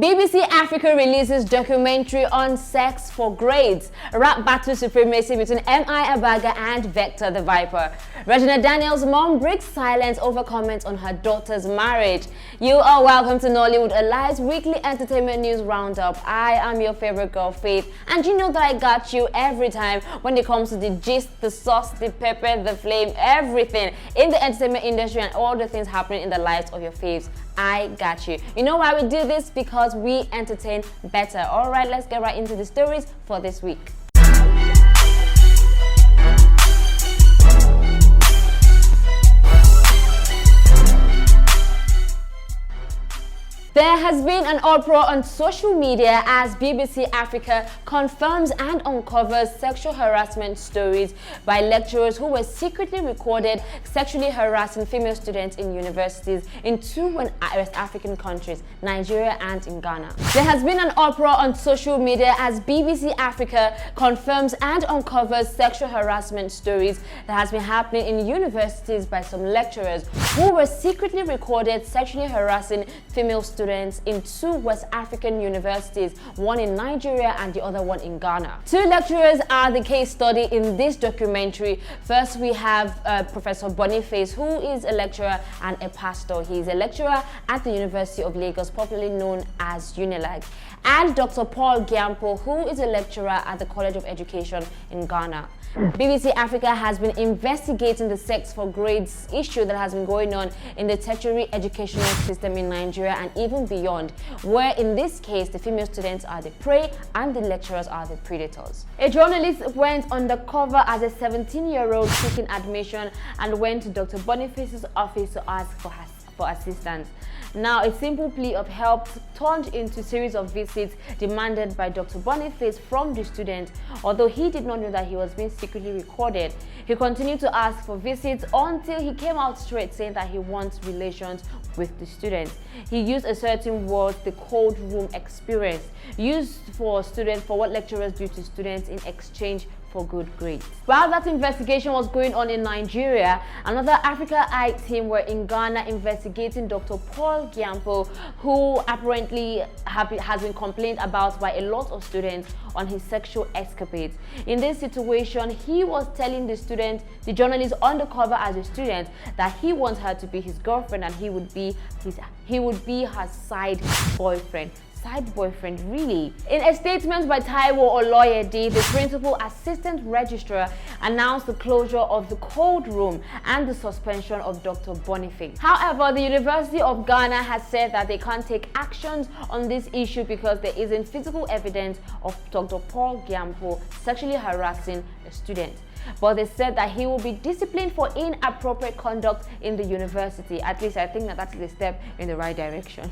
BBC Africa releases documentary on sex for grades. Rap battle supremacy between M.I. Abaga and Vector the Viper. Regina Daniels' mom breaks silence over comments on her daughter's marriage. You are welcome to Nollywood Alive's weekly entertainment news roundup. I am your favorite girl, Faith, and you know that I got you every time when it comes to the gist, the sauce, the pepper, the flame, everything in the entertainment industry and all the things happening in the lives of your faves. I got you. You know why we do this? Because we entertain better. All right, let's get right into the stories for this week. There has been an uproar on social media as BBC Africa confirms and uncovers sexual harassment stories by lecturers who were secretly recorded sexually harassing female students in universities in two West African countries, Nigeria and in Ghana. There has been an uproar on social media as BBC Africa confirms and uncovers sexual harassment stories that has been happening in universities by some lecturers who were secretly recorded sexually harassing female students in two West African universities, one in Nigeria and the other one in Ghana. Two lecturers are the case study in this documentary. First, we have Professor Boniface, who is a lecturer and a pastor. He is a lecturer at the University of Lagos, popularly known as UNILAG, and Dr. Paul Gyampo, who is a lecturer at the College of Education in Ghana. BBC Africa has been investigating the sex for grades issue that has been going on in the tertiary educational system in Nigeria and even beyond, where in this case the female students are the prey and the lecturers are the predators. A journalist went undercover as a 17-year-old seeking admission and went to Dr. Boniface's office to ask for assistance. Now, a simple plea of help turned into a series of visits demanded by Dr. Boniface from the student. Although he did not know that he was being secretly recorded, he continued to ask for visits until he came out straight saying that he wants relations with the students. He used a certain word, the cold room experience, used for what lecturers do to students in exchange for good grades. While that investigation was going on in Nigeria, another Africa Eye team were in Ghana investigating Dr. Paul Gyampo, who apparently has been complained about by a lot of students on his sexual escapades. In this situation, he was telling the student, the journalist undercover as a student, that he wants her to be his girlfriend and he would be her side boyfriend. Really? In a statement by Taiwo Oloyede, the principal assistant registrar announced the closure of the cold room and the suspension of Dr. Boniface. However, the University of Ghana has said that they can't take actions on this issue because there isn't physical evidence of Dr. Paul Gyampo sexually harassing a student. But they said that he will be disciplined for inappropriate conduct in the university. At least I think that is a step in the right direction.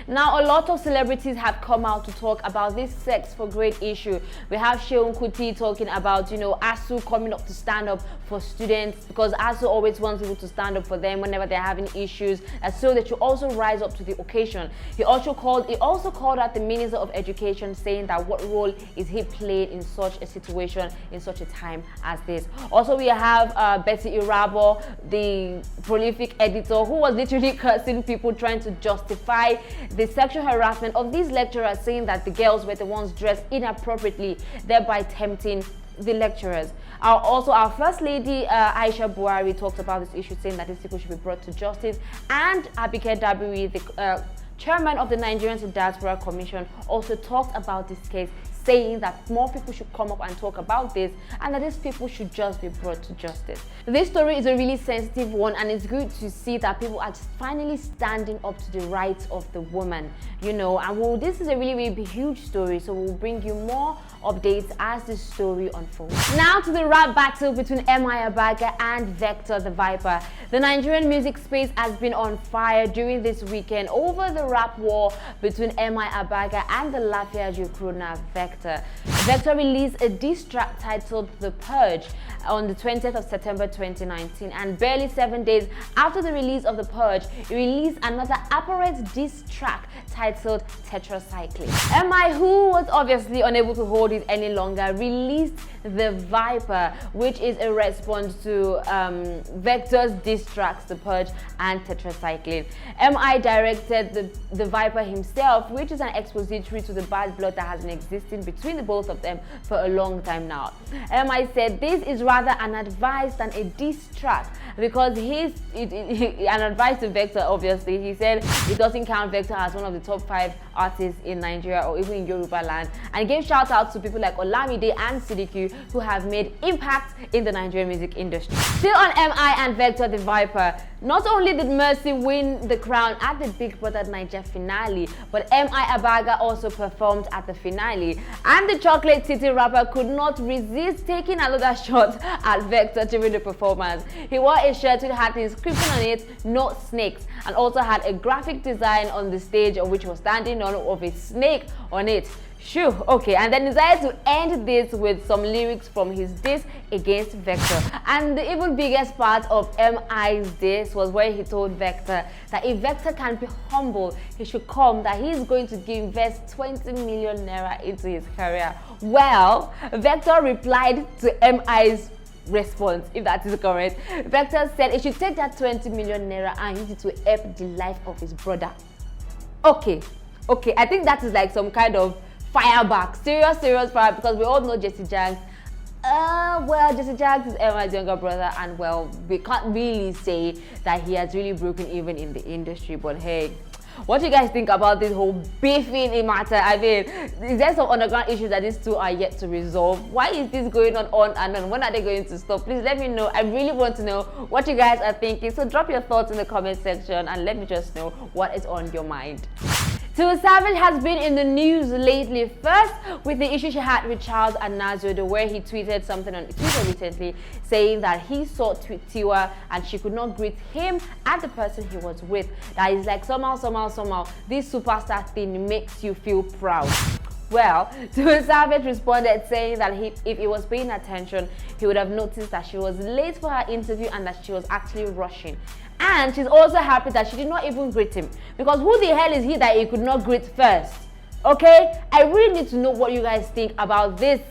Now, a lot of celebrities have come out to talk about this sex for grade issue. We have Seun Kuti talking about, ASU coming up to stand up for students, because ASU always wants people to stand up for them whenever they're having issues, and so they should also rise up to the occasion. He also called out the Minister of Education, saying that what role is he playing in such a situation, in such a time as this. Also, we have Betty Irabo, the prolific editor, who was literally cursing people, trying to justify the sexual harassment of these lecturers, saying that the girls were the ones dressed inappropriately, thereby tempting the lecturers. Our First Lady Aisha Buhari talked about this issue, saying that these people should be brought to justice, and Abike Dabiri, the chairman of the Nigerian Diaspora Commission, also talked about this case, saying that more people should come up and talk about this and that these people should just be brought to justice. This story is a really sensitive one, and it's good to see that people are finally standing up to the rights of the woman, and this is a really huge story, so we'll bring you more updates as the story unfolds. Now to the rap battle between M.I. Abaga and Vector the Viper. The Nigerian music space has been on fire during this weekend over the rap war between M.I. Abaga and the Lafayette crew Vector. Vector. Vector released a diss track titled The Purge on the 20th of September 2019, and barely 7 days after the release of The Purge, he released another apparent diss track titled Tetracycline. MI, who was obviously unable to hold it any longer, released The Viper, which is a response to Vector's diss tracks The Purge and Tetracycline. MI directed the Viper himself, which is an expository to the bad blood that has been existing between the both of them for a long time now. MI said this is rather an advice than a diss track, because an advice to Vector. Obviously, he said it doesn't count Vector as one of the top 5 artists in Nigeria or even in Yoruba land, and gave shout out to people like Olamide and Sidiku who have made impact in the Nigerian music industry. Still on MI and Vector the Viper, not only did Mercy win the crown at the Big Brother Niger finale, but MI Abaga also performed at the finale, and the Chocolate City rapper could not resist taking another shot at Vector during the performance. He wore a shirt which had the inscription on it, "No Snakes," and also had a graphic design on the stage of which was standing on of a snake on it. Shoo, okay, and then decided to end this with some lyrics from his diss against Vector. And the even biggest part of MI's diss was where he told Vector that if Vector can be humble, he should come, that he's going to invest 20 million naira into his career. Well, Vector replied to MI's response, if that is correct. Vector said he should take that 20 million naira and use it to help the life of his brother. Okay, I think that is like some kind of fireback, serious fire, because we all know Jesse Jags. Well, Jesse Jags is Emma's younger brother, and well, we can't really say that he has really broken even in the industry. But hey, what do you guys think about this whole beefing matter? I mean, is there some underground issues that these two are yet to resolve? Why is this going on and on? When are they going to stop? Please let me know. I really want to know what you guys are thinking. So drop your thoughts in the comment section and let me just know what is on your mind. Tiwa Savage has been in the news lately, first with the issue she had with Charles Anazodo, where he tweeted something on Twitter recently saying that he saw Tiwa and she could not greet him and the person he was with. That is like somehow this superstar thing makes you feel proud. Well, Tiwa Savage responded saying that if he was paying attention, he would have noticed that she was late for her interview and that she was actually rushing. And she's also happy that she did not even greet him, because who the hell is he that he could not greet first? Okay, I really need to know what you guys think about this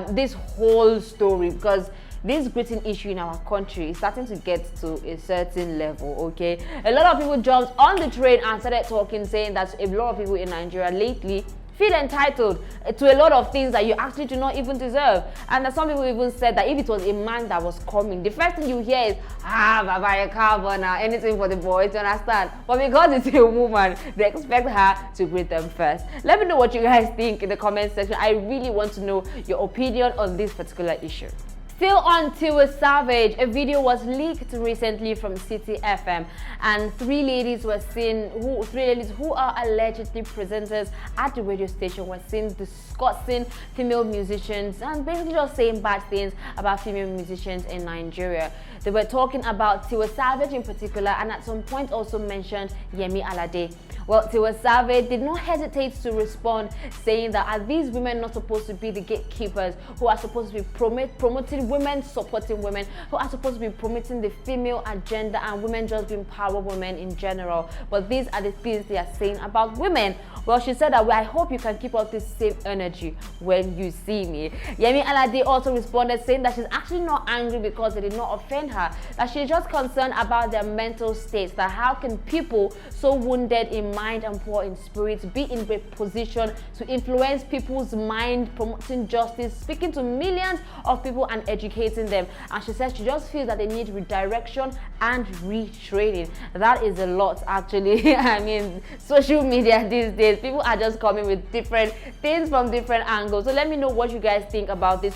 this whole story, because this greeting issue in our country is starting to get to a certain level. Okay, a lot of people jumped on the train and started talking, saying that a lot of people in Nigeria lately feel entitled to a lot of things that you actually do not even deserve. And some people even said that if it was a man that was coming, the first thing you hear is, Baba Carbona, anything for the boys, you understand? But because it's a woman, they expect her to greet them first. Let me know what you guys think in the comment section. I really want to know your opinion on this particular issue. Still on Tiwa Savage, a video was leaked recently from City FM, and three ladies who are allegedly presenters at the radio station were seen discussing female musicians and basically just saying bad things about female musicians in Nigeria. They were talking about Tiwa Savage in particular, and at some point also mentioned Yemi Alade. Well, Tiwa Savage did not hesitate to respond, saying that are these women not supposed to be the gatekeepers who are supposed to be promoting women, supporting women, who are supposed to be promoting the female agenda and women just being power women in general? But these are the things they are saying about women. Well, she said that, well, I hope you can keep up this same energy when you see me. Yemi Alade also responded, saying that she's actually not angry because they did not offend her, that she's just concerned about their mental states, that how can people so wounded in mind and poor in spirit be in a position to influence people's mind, promoting justice, speaking to millions of people and educating them. And she says she just feels that they need redirection and retraining. That is a lot, actually. I mean, social media these days, people are just coming with different things from different angles. So let me know what you guys think about this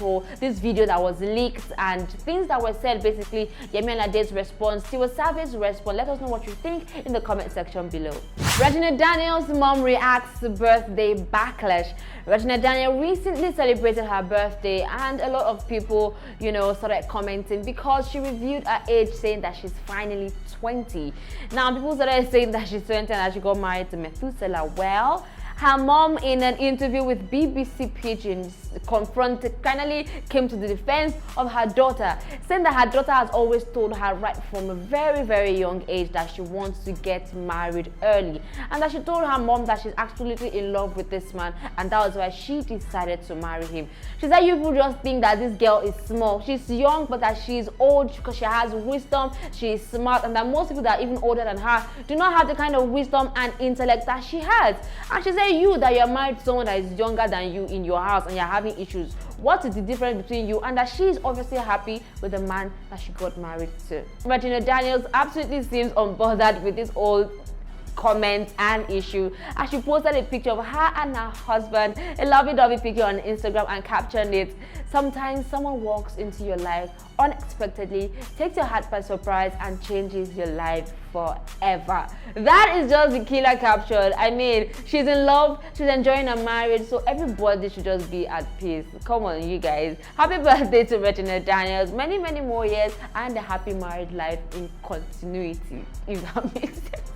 video that was leaked and things that were said. Basically, Yemi Alade's response, Tiwa Savage's response. Let us know what you think in the comment section below. Regina Daniel's mom reacts to birthday backlash. Regina Daniel recently celebrated her birthday, and a lot of people, started commenting because she revealed her age, saying that she's finally 20. Now, people started saying that she's 20 and that she got married to Methuselah. Well, Her mom, in an interview with BBC Pidgin, finally came to the defense of her daughter, saying that her daughter has always told her right from a very, very young age that she wants to get married early, and that she told her mom that she's absolutely in love with this man, and that was why she decided to marry him. She said, "You people just think that this girl is small. She's young, but that she's old because she has wisdom, she is smart, and that most people that are even older than her do not have the kind of wisdom and intellect that she has." And she said, "You that you're married to someone that is younger than you in your house and you're having issues, what is the difference between you?" And that she is obviously happy with the man that she got married to. Regina Daniels absolutely seems unbothered with this old comment and issue, as she posted a picture of her and her husband, a lovey-dovey picture on Instagram, and captioned it, "Sometimes someone walks into your life unexpectedly, takes your heart by surprise, and changes your life forever." That is just the killer caption. I mean, she's in love, she's enjoying her marriage, so everybody should just be at peace. Come on, you guys. Happy birthday to Regina Daniels. Many, many more years and a happy married life in continuity, if that makes sense.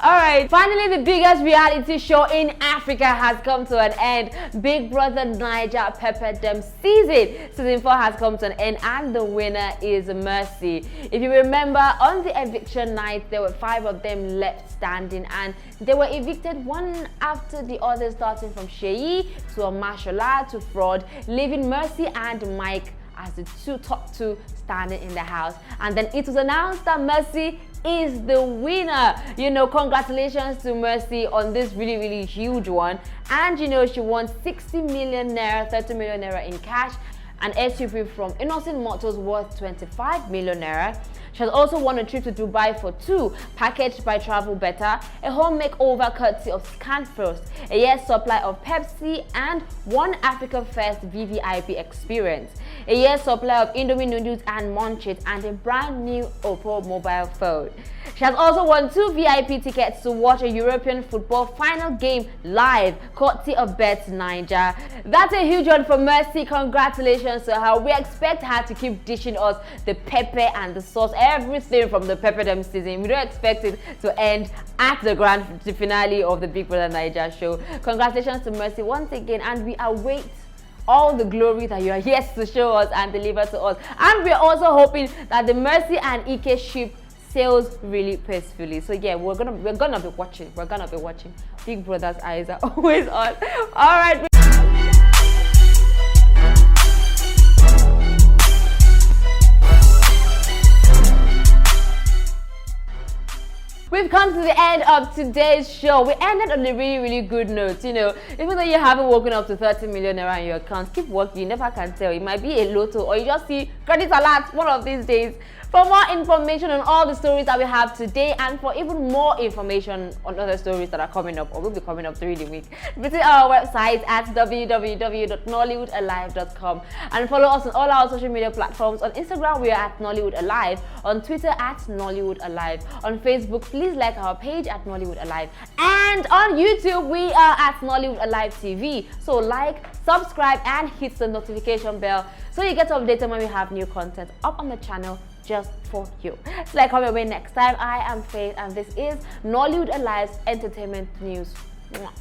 Alright, finally the biggest reality show in Africa has come to an end. Big Brother Naija Pepper Dem Season 4 has come to an end, and the winner is Mercy. If you remember, on the eviction night, there were 5 of them left standing, and they were evicted one after the other, starting from Sheyi to Mashola to Fraud, leaving Mercy and Mike as the top two standing in the house. And then it was announced that Mercy is the winner. Congratulations to Mercy on this really, really huge one. And she won 60 million naira, 30 million naira in cash, an SUV from Innocent Motors worth 25 million naira. She has also won a trip to Dubai for 2, packaged by Travel Better, a home makeover courtesy of Scan First, a year's supply of Pepsi, and 1 Africa First VVIP experience, a year's supply of Indomie noodles and Munchit, and a brand new Oppo mobile phone. She has also won 2 VIP tickets to watch a European football final game live, courtesy of Bet Niger. That's a huge one for Mercy. Congratulations to her. We expect her to keep dishing us the pepper and the sauce, everything from the Pepper Dem season. We don't expect it to end at the grand finale of the Big Brother Naija show. Congratulations to Mercy once again, and we await all the glory that you are yet to show us and deliver to us. And we're also hoping that the Mercy and Ike ship sails really peacefully. So yeah, we're gonna be watching. We're gonna be watching. Big Brother's eyes are always on. All right. We've come to the end of today's show. We ended on a really, really good note. Even though you haven't woken up to 30 million naira in your account, keep working. You never can tell. It might be a lotto, or you just see credit alert one of these days. For more information on all the stories that we have today, and for even more information on other stories that are coming up or will be coming up during the week, visit our website at www.nollywoodalive.com and follow us on all our social media platforms. On Instagram, we are at Nollywood Alive. On Twitter, at Nollywood Alive. On Facebook, please like our page at Nollywood Alive. And on YouTube, we are at Nollywood Alive TV. So like, subscribe, and hit the notification bell so you get updated when we have new content up on the channel just for you. So like, come away next time. I am Faith, and this is Nollywood Alive's entertainment news. Mwah.